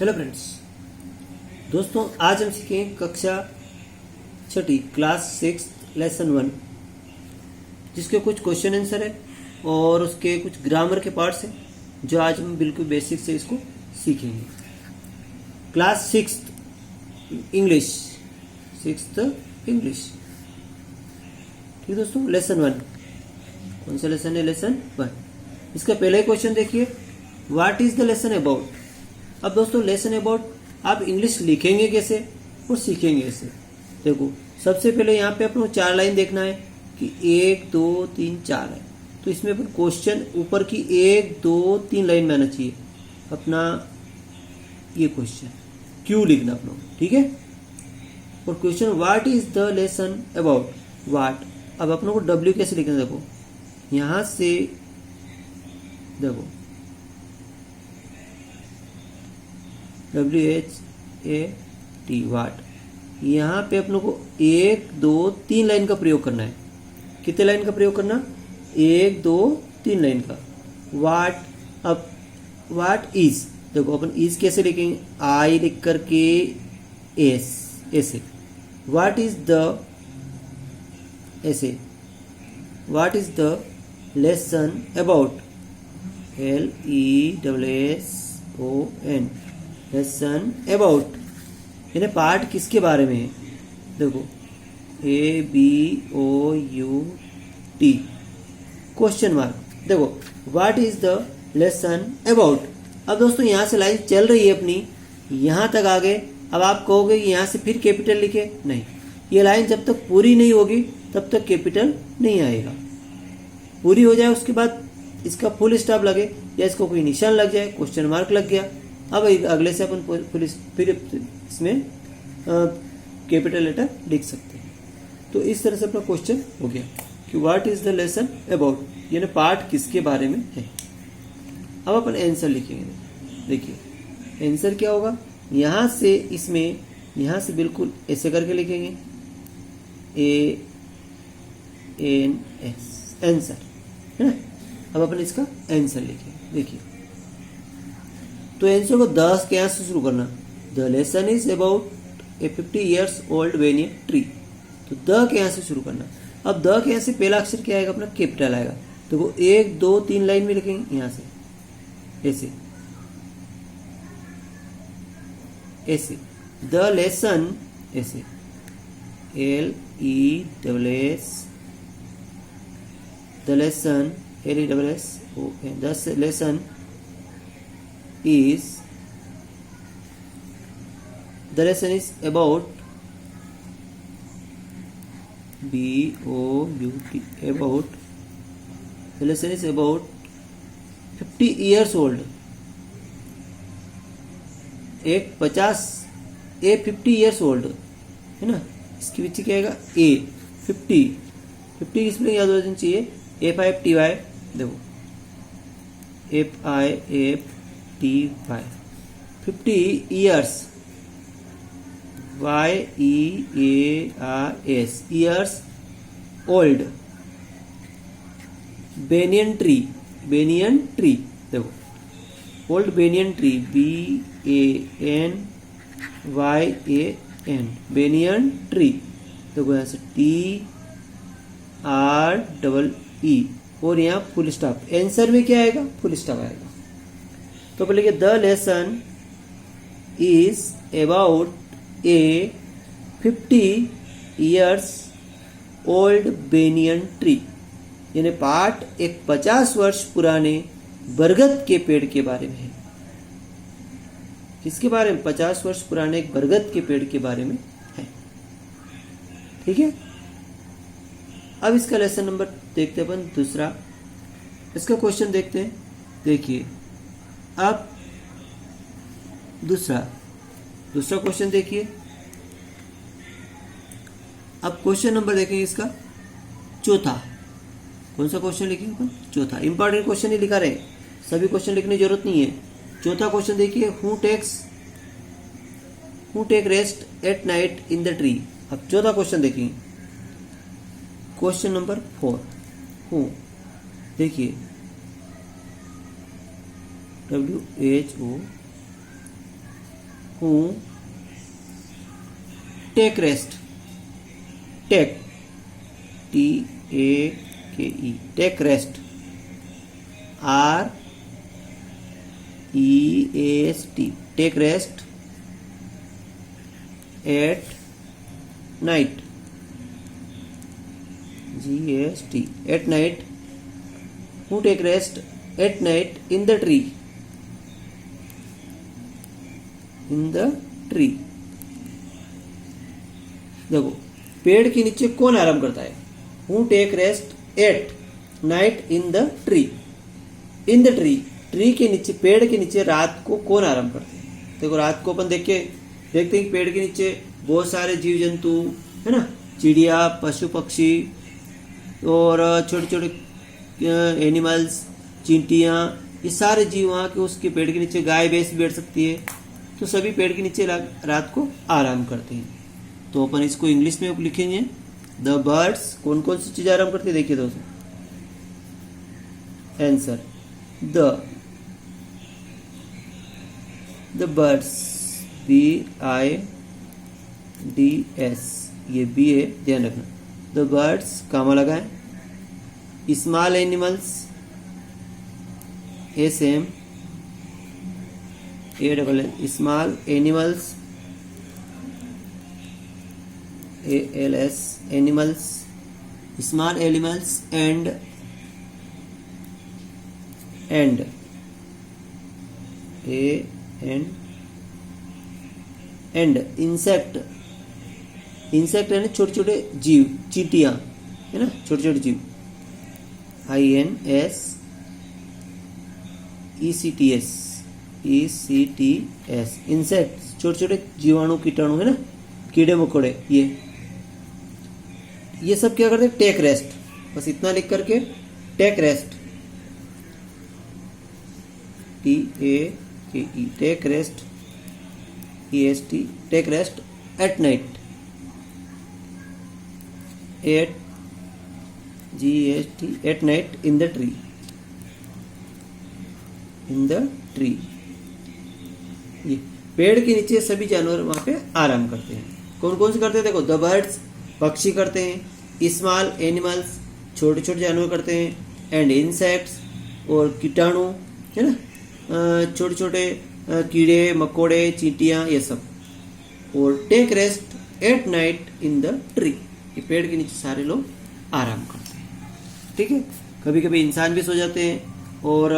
Hello friends, दोस्तों आज हम सीखेंगे कक्षा छठी क्लास 6 लेसन 1, जिसके कुछ क्वेश्चन आंसर है और उसके कुछ ग्रामर के पार्ट्स हैं जो आज हम बिल्कुल बेसिक से इसको सीखेंगे। क्लास 6 इंग्लिश, ठीक दोस्तों। लेसन 1, कौन सा लेसन है? लेसन 1। इसका पहला ही क्वेश्चन देखिए, what is the lesson about. अब दोस्तों लेसन अबाउट आप इंग्लिश लिखेंगे कैसे और सीखेंगे कैसे? देखो, सबसे पहले यहाँ पे अपने 4 लाइन देखना है कि 1 2 3 4 है, तो इसमें अपन क्वेश्चन ऊपर की 1 2 3 लाइन में आना चाहिए अपना ये क्वेश्चन, क्यों लिखना अपना, ठीक है। और question what is the lesson about, what. अब अपनों को W कैसे लिखना, देखो यहां से देखो WHAT, वाट। यहाँ पे अपनों को 1 2 3 लाइन का प्रयोग करना है। कितने लाइन का प्रयोग करना? 1 2 3 लाइन का। वाट, अब वाट इज, देखो अपन इज कैसे लिखेंगे? आई लिख करके एस, ऐसे। वाट इज द, ऐसे। What is the lesson about, LESSON, lesson about, यानी पार्ट किसके बारे में है? देखो ABOUT क्वेश्चन मार्क। देखो what is the lesson about. अब दोस्तों यहां से लाइन चल रही है अपनी, यहां तक आ गए। अब आप कहोगे कि यहां से फिर कैपिटल लिखे, नहीं, ये लाइन जब तक पूरी नहीं होगी तब तक कैपिटल नहीं आएगा। पूरी हो जाए उसके बाद इसका फुल स्टॉप लगे या इसको कोई निशान लग जाए, क्वेश्चन मार्क लग गया, अब अगले से अपन फिर इसमें कैपिटल लेटर लिख सकते हैं। तो इस तरह से अपना क्वेश्चन हो गया कि what is the lesson about, यानी पार्ट किसके बारे में है। अब अपन आंसर लिखेंगे। देखिए आंसर क्या होगा, यहां से इसमें, यहां से बिल्कुल ऐसे करके लिखेंगे ANS, आंसर है ना। अब अपन इसका आंसर लिखेंगे। देखिए तो आंसर को 10 के यहाँ से शुरू करना। The lesson is about A 50 years old banyan tree, तो द के यहाँ से शुरू करना। अब द के यहाँ से पहला अक्षर क्या आएगा? अपना कैपिटल आएगा। तो वो 1 2 3 लाइन में लिखेंगे, यहाँ से ऐसे ऐसे। द लेसन, ऐसे LESS, the lesson LESSON, the lesson is, the lesson is about BOUT, about, the lesson is about 50 years old, एक 50 years old है ना। इसके पीछे क्या आएगा? A 50 की स्पेलिंग याद हो जानी चाहिए, FIFTY, देखो FIFTY, 50 years, YEARS, years old, banyan tree, देखो old banyan tree, BANYAN, banyan tree, देखो यहाँ से TREE और यहाँ फुल स्टॉप। आंसर में क्या आएगा? फुल स्टॉप आएगा। तो पहले कि the lesson is about A 50 years old banyan tree, यानी पाठ एक 50 वर्ष पुराने बरगद के पेड़ के बारे में है। किसके बारे में? 50 वर्ष पुराने एक बरगद के पेड़ के बारे में है, ठीक है। अब इसका लेसन नंबर देखते हैं अपन दूसरा, इसका क्वेश्चन देखते हैं। देखिए अब दूसरा क्वेश्चन देखिए। अब क्वेश्चन नंबर देखेंगे इसका चौथा। कौन सा क्वेश्चन लिखेंगे अपन? चौथा। इंपॉर्टेंट क्वेश्चन ही लिखा रहे, सभी क्वेश्चन लिखने की जरूरत नहीं है। चौथा क्वेश्चन देखिए, who take rest at night in the tree. अब चौथा क्वेश्चन देखेंगे, क्वेश्चन नंबर 4, हु। देखिए WHO who take rest, take TAKE take rest REST take rest at night GST at night, who take rest at night in the tree, in the tree. देखो पेड़ के नीचे कौन आराम करता है, who take rest at night in the tree, in the tree, tree के नीचे, पेड़ के नीचे रात को कौन आराम करते हैं। देखो रात को अपन देखते हैं कि पेड़ के नीचे बहुत सारे जीव जंतु है ना, चिड़िया, पशु पक्षी और छोटे छोटे एनिमल्स, चींटियाँ, ये सारे जीव वहाँ के उसके पेड़ के नीचे, गाय भैंस भी बैठ सकती है, तो सभी पेड़ के नीचे रात को आराम करते हैं। तो अपन इसको इंग्लिश में लिखेंगे द बर्ड्स, कौन कौन सी चीजें आराम करती है, देखिए दोस्तों आंसर द बर्ड्स BIDS, ये बी है, ध्यान रखना। द बर्ड्स कामा लगाए, small animals SM ALL, small animals ALS, animals, small animals and insect, insect है ना, छोटे छोटे जीव, चींटियां है ना, छोटे छोटे जीव INSECTS, इंसेक्ट्स, छोटे छोटे जीवाणु, कीटाणु है ना, कीड़े मकोड़े, ये सब क्या करते हैं, टेक रेस्ट। बस इतना लिख करके take rest TAKE take rest EST take rest at night, at GST at night in the tree, in the tree. ये पेड़ के नीचे सभी जानवर वहां पे आराम करते हैं। कौन कौन से करते हैं, देखो द बर्ड्स पक्षी करते हैं, स्मॉल एनिमल्स छोटे छोटे जानवर करते हैं, एंड इंसेक्ट्स और कीटाणु है ना, छोटे छोटे कीड़े मकोड़े, चींटियां, ये सब, और take rest at night in the tree, ये पेड़ के नीचे सारे लोग आराम करते हैं। ठीक है, कभी कभी इंसान भी सो जाते हैं और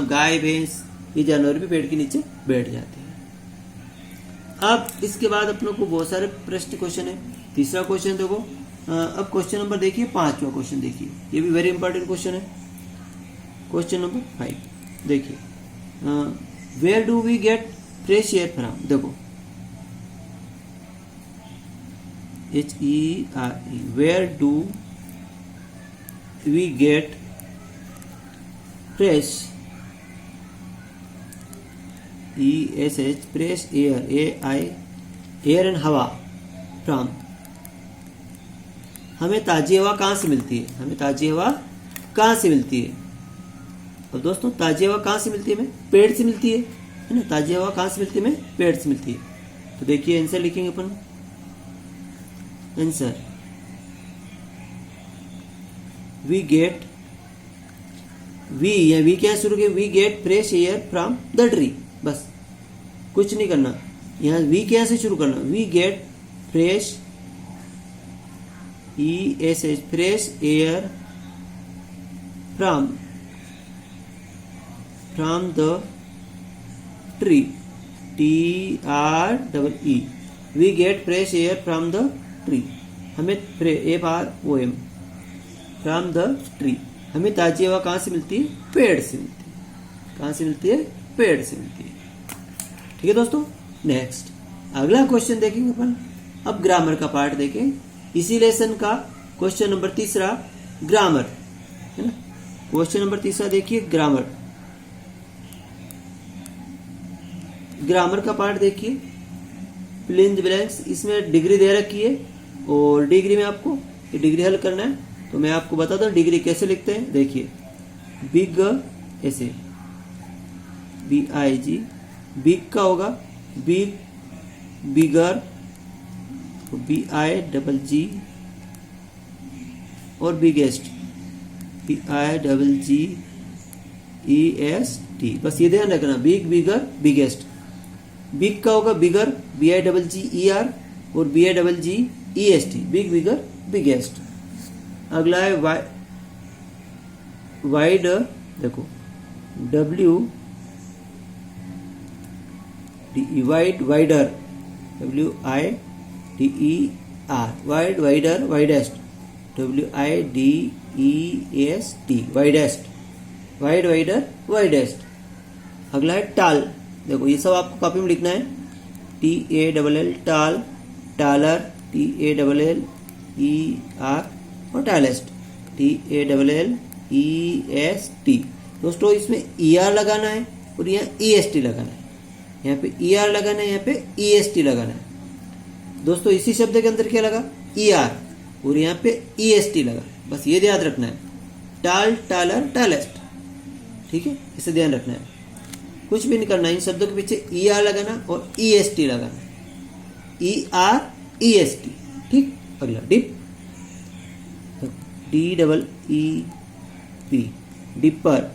गाय भैंस ये जानवर भी पेड़ के नीचे बैठ जाते हैं। अब इसके बाद अपनों को बहुत सारे प्रश्न क्वेश्चन है। तीसरा क्वेश्चन देखो, अब क्वेश्चन नंबर देखिए, 5वां क्वेश्चन देखिए, ये भी वेरी इंपॉर्टेंट क्वेश्चन है। क्वेश्चन नंबर 5 देखिए, where do we get fresh air from. देखो HERE, where do we get fresh ESH fresh air AI air and हवा फ्रॉम, हमें ताजी हवा कहाँ से मिलती है, हमें ताजी हवा कहाँ से मिलती है। अब दोस्तों ताजी हवा कहाँ से मिलती है, हमें पेड़ से मिलती है ना, ताजी हवा कहाँ से मिलती है, हमें पेड़ से मिलती है। तो देखिए आंसर लिखेंगे अपन, आंसर वी गेट, वी क्या शुरू किया, we get fresh air from the tree, बस कुछ नहीं करना, यहाँ वी क्या से शुरू करना, we get fresh ESH fresh air from the tree TREE, we get fresh air from the tree, हमें FROM फ्रॉम द ट्री, हमें ताजी हवा कहाँ से मिलती है, पेड़ से मिलती है, कहाँ से मिलती है, पेड़ से मिलती है। ठीक है दोस्तों, नेक्स्ट अगला क्वेश्चन देखेंगे अपन। अब ग्रामर का पार्ट देखें, इसी लेसन का क्वेश्चन नंबर 3 ग्रामर है ना। क्वेश्चन नंबर 3 देखिए, ग्रामर, ग्रामर का पार्ट देखिए, फिल इन द ब्लैंक्स, इसमें डिग्री दे रखी है और डिग्री में आपको ये डिग्री हल करना है। तो मैं आपको बताता हूँ डिग्री कैसे लिखते हैं। देखिए बिग, ऐसे BIG, बिग का होगा बिग, बिगर, BIGG और बिगेस्ट, BIGGEST। बस ये ध्यान रखना, बिग, बिगर, बिगेस्ट। बिग का होगा बिगर, BIGGER और BIGGEST, बिग, बिगर, बिगेस्ट। अगला है वाइड, देखो wide, wider, WIDER, wide, wider, widest, WIDEST, widest, wide, wider, widest. अगला है टाल, देखो ये सब आपको कॉपी में लिखना है, TALL, टाल, टालर, TALLER और टालेस्ट, TALLEST। दोस्तों इसमें ER लगाना है और यहाँ EST लगाना है, यहाँ पे ER लगाना है, यहाँ पे EST लगाना है। दोस्तों इसी शब्द के अंदर क्या लगा, ER और यहाँ पे EST लगा, बस ये ध्यान रखना है, टाल, टालर, टालेस्ट। ठीक है, इसे ध्यान रखना है, कुछ भी नहीं करना, इन शब्दों के पीछे ER लगाना और EST लगाना, ER EST। ठीक, अगला डिप, DEEP, डिपर,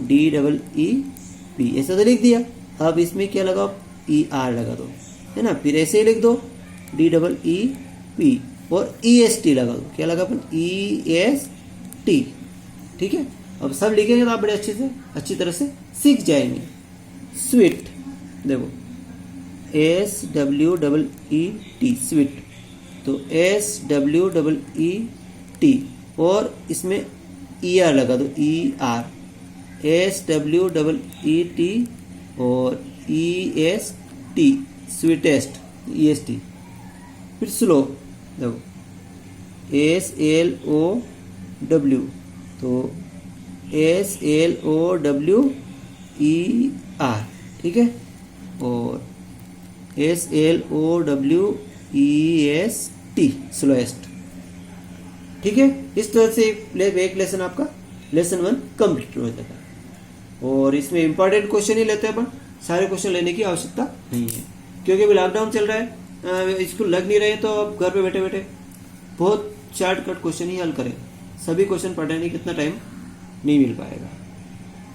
DEEP, ऐसा तो लिख दिया। अब इसमें क्या लगाओ, ER लगा दो, है ना, फिर ऐसे ही लिख दो DEEP और EST लगा दो, क्या लगा अपन, EST। ठीक है, अब सब लिखेंगे तो आप बड़े अच्छी तरह से सीख जाएंगे। स्वीट, देखो SWEET, स्वीट, तो SWEET और इसमें ER लगा दो, ER, SWEET और EST, स्वीटेस्ट, EST। फिर स्लो, देखो SLOW, तो SLOWER, ठीक है, और SLOWEST, स्लोएस्ट। ठीक है, इस तरह से एक लेसन आपका लेसन 1 कंप्लीट हो जाता है। और इसमें इंपॉर्टेंट क्वेश्चन ही लेते हैं अपन, सारे क्वेश्चन लेने की आवश्यकता नहीं है, क्योंकि अभी लॉकडाउन चल रहा है, स्कूल लग नहीं रहे, तो आप घर पे बैठे बैठे बहुत शॉर्टकट क्वेश्चन ही हल करें, सभी क्वेश्चन पढ़ने की इतना टाइम नहीं मिल पाएगा।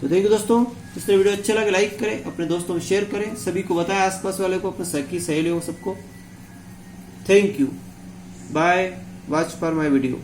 तो देखिए दोस्तों, इस तरह वीडियो अच्छा लगे लाइक करें, अपने दोस्तों में शेयर करें, सभी को बताएं, आसपास वाले को, अपने सखी सहेलियों सबको। Thank you, bye, watch for my video.